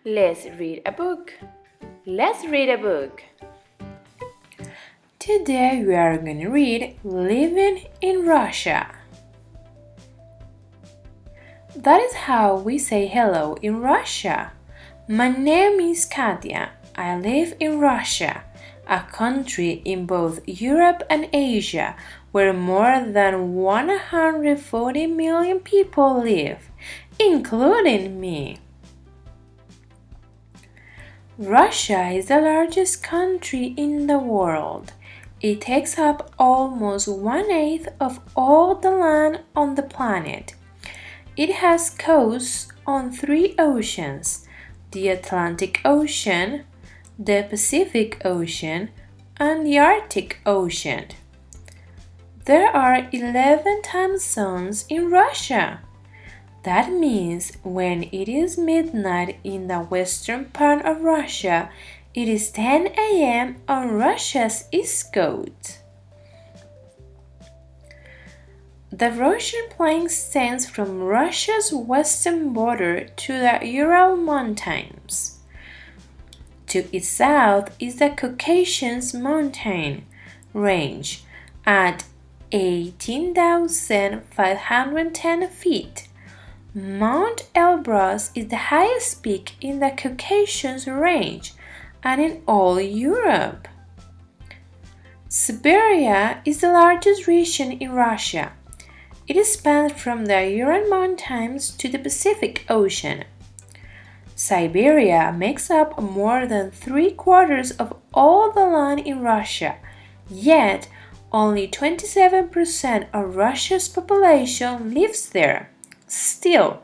Let's read a book. Let's read a book. Today we are going to read Living in Russia. That is how we say hello in Russia. My name is Katya. I live in Russia, a country in both Europe and Asia where more than 140 million people live, including me. Russia is the largest country in the world. It takes up almost 1/8 of all the land on the planet. It has coasts on 3 oceans, the Atlantic Ocean, the Pacific Ocean, and the Arctic Ocean. There are 11 time zones in Russia. That means when it is midnight in the western part of Russia, it is 10 a.m. on Russia's east coast. The Russian plain extends from Russia's western border to the Ural Mountains. To its south is the Caucasus mountain range at 18,510 feet. Mount Elbrus is the highest peak in the Caucasus range and in all Europe. Siberia is the largest region in Russia. It spans from the Ural Mountains to the Pacific Ocean. Siberia makes up more than 3/4 of all the land in Russia, yet only 27% of Russia's population lives there. Still,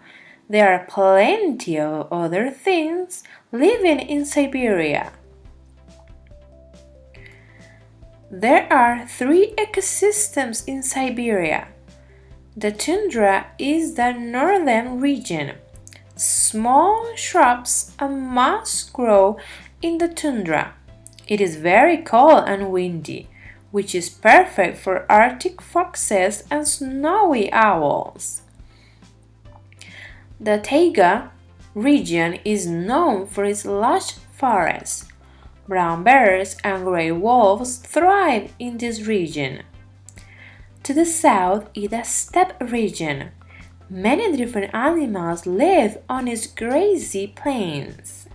there are plenty of other things living in Siberia. There are 3 ecosystems in Siberia. The tundra is the northern region. Small shrubs and moss grow in the tundra. It is very cold and windy, which is perfect for Arctic foxes and snowy owls. The taiga region is known for its lush forests. Brown bears and gray wolves thrive in this region. To the south is the steppe region. Many different animals live on its grassy plains.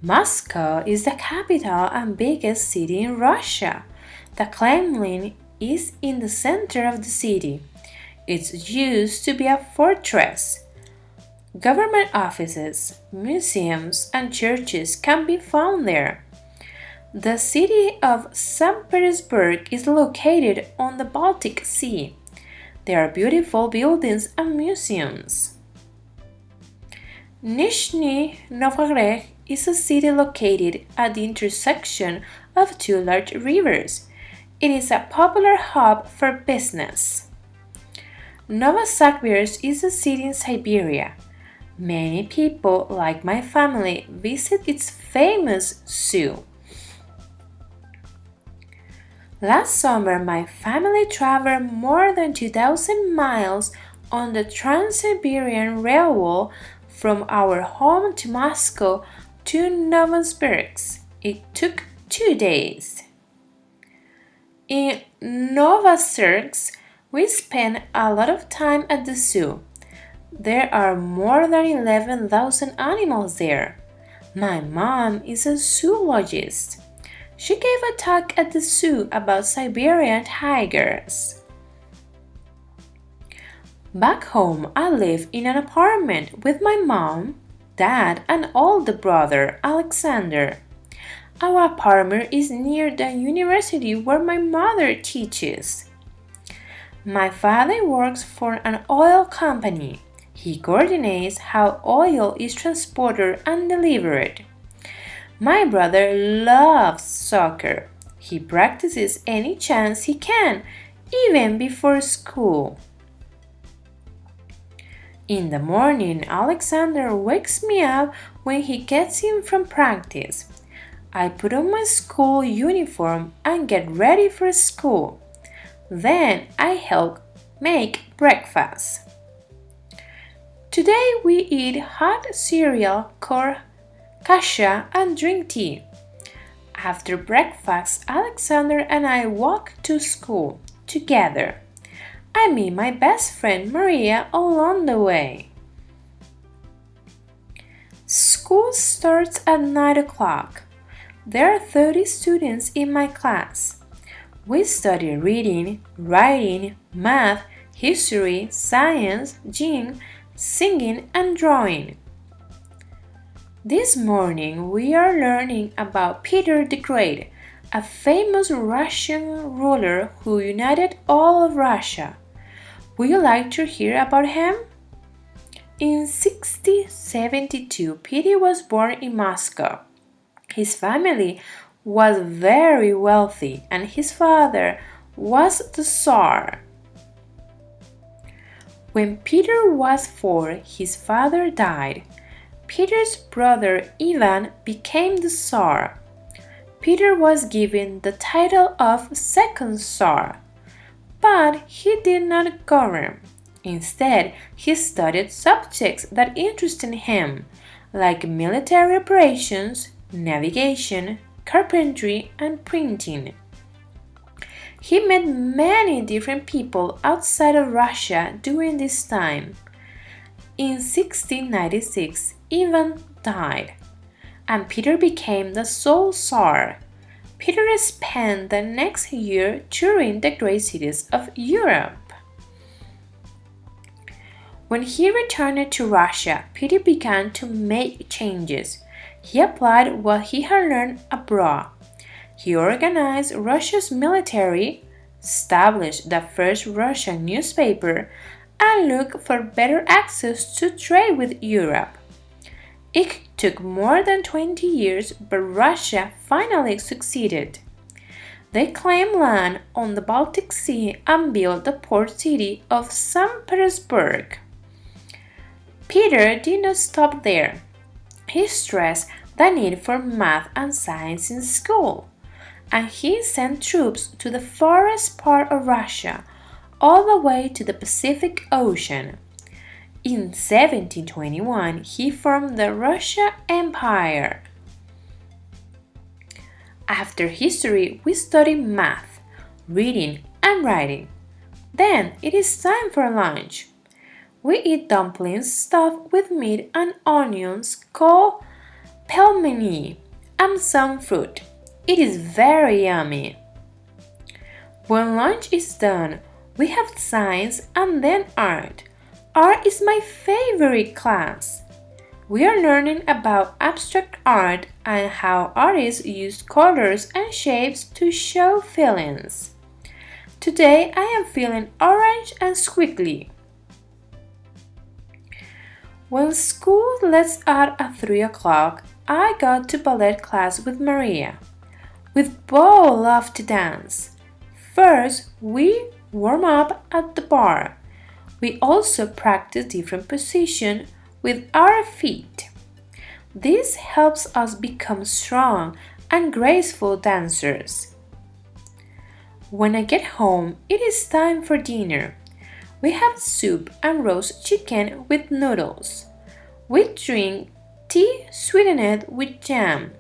Moscow is the capital and biggest city in Russia. The Kremlin is in the center of the city. It's used to be a fortress. Government offices, museums, and churches can be found there. The city of St. Petersburg is located on the Baltic Sea. There are beautiful buildings and museums. Nizhny Novgorod is a city located at the intersection of 2 large rivers. It is a popular hub for business. Novosibirsk is a city in Siberia. Many people, like my family, visit its famous zoo. Last summer, my family traveled more than 2,000 miles on the Trans-Siberian Railway from our home to Moscow to Novosibirsk. It took 2 days. In Novosibirsk, we spent a lot of time at the zoo. There are more than 11,000 animals there. My mom is a zoologist. She gave a talk at the zoo about Siberian tigers. Back home, I live in an apartment with my mom, dad, and older brother, Alexander. Our apartment is near the university where my mother teaches. My father works for an oil company. He coordinates how oil is transported and delivered. My brother loves soccer. He practices any chance he can, even before school. In the morning, Alexander wakes me up when he gets in from practice. I put on my school uniform and get ready for school. Then I help make breakfast. Today we eat hot cereal called kasha and drink tea. After breakfast, Alexander and I walk to school together. I meet my best friend Maria along the way. School starts at 9 o'clock. There are 30 students in my class. We study reading, writing, math, history, science, gym, singing, and drawing. This morning we are learning about Peter the Great, a famous Russian ruler who united all of Russia. Would you like to hear about him? In 1672, Peter was born in Moscow. His family was very wealthy and his father was the Tsar. When Peter was 4, his father died. Peter's brother Ivan became the Tsar. Peter was given the title of second Tsar, but he did not govern. Instead, he studied subjects that interested him, like military operations, navigation, carpentry, and printing. He met many different people outside of Russia during this time. In 1696, Ivan died, and Peter became the sole Tsar. Peter spent the next year touring the great cities of Europe. When he returned to Russia, Peter began to make changes. He applied what he had learned abroad. He organized Russia's military, established the first Russian newspaper, and looked for better access to trade with Europe. It took more than 20 years, but Russia finally succeeded. They claimed land on the Baltic Sea and built the port city of St. Petersburg. Peter did not stop there. He stressed the need for math and science in school, and he sent troops to the farthest part of Russia, all the way to the Pacific Ocean. In 1721, he formed the Russian Empire. After history, we study math, reading, and writing. Then it is time for lunch. We eat dumplings stuffed with meat and onions called pelmeni and some fruit. It is very yummy. When lunch is done, we have science and then art. Art is my favorite class. We are learning about abstract art and how artists use colors and shapes to show feelings. Today I am feeling orange and squiggly. When school lets out at 3 o'clock, I go to ballet class with Maria. We both love to dance. First, we warm up at the bar. We also practice different positions with our feet. This helps us become strong and graceful dancers. When I get home, it is time for dinner. We have soup and roast chicken with noodles. We drink tea sweetened with jam.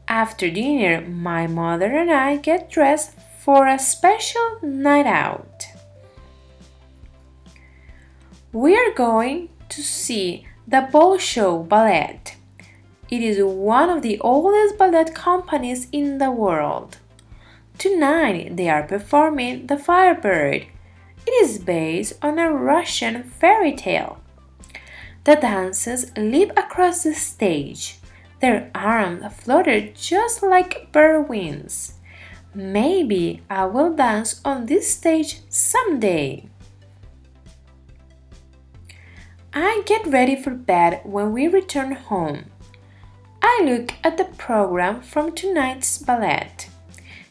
After dinner, my mother and I get dressed for a special night out. We are going to see the Bolshoi Ballet. It is one of the oldest ballet companies in the world. Tonight they are performing The Firebird. It is based on a Russian fairy tale. The dancers leap across the stage. Their arms flutter just like bird wings. Maybe I will dance on this stage someday. I get ready for bed when we return home. I look at the program from tonight's ballet.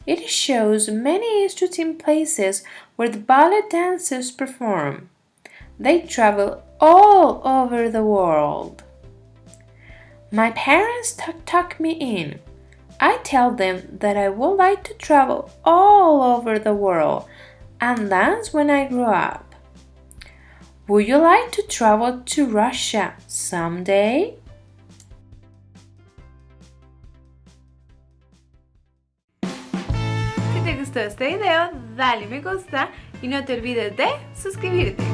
It shows many interesting places where the ballet dancers perform. They travel all over the world. My parents tuck me in. I tell them that I would like to travel all over the world and dance when I grow up. Would you like to travel to Russia someday? Si te gustó este video, dale me gusta y no te olvides de suscribirte.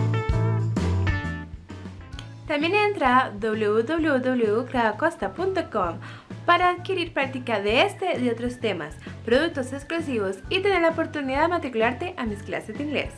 También entra a www.claudacosta.com para adquirir práctica de este y de otros temas, productos exclusivos y tener la oportunidad de matricularte a mis clases de inglés.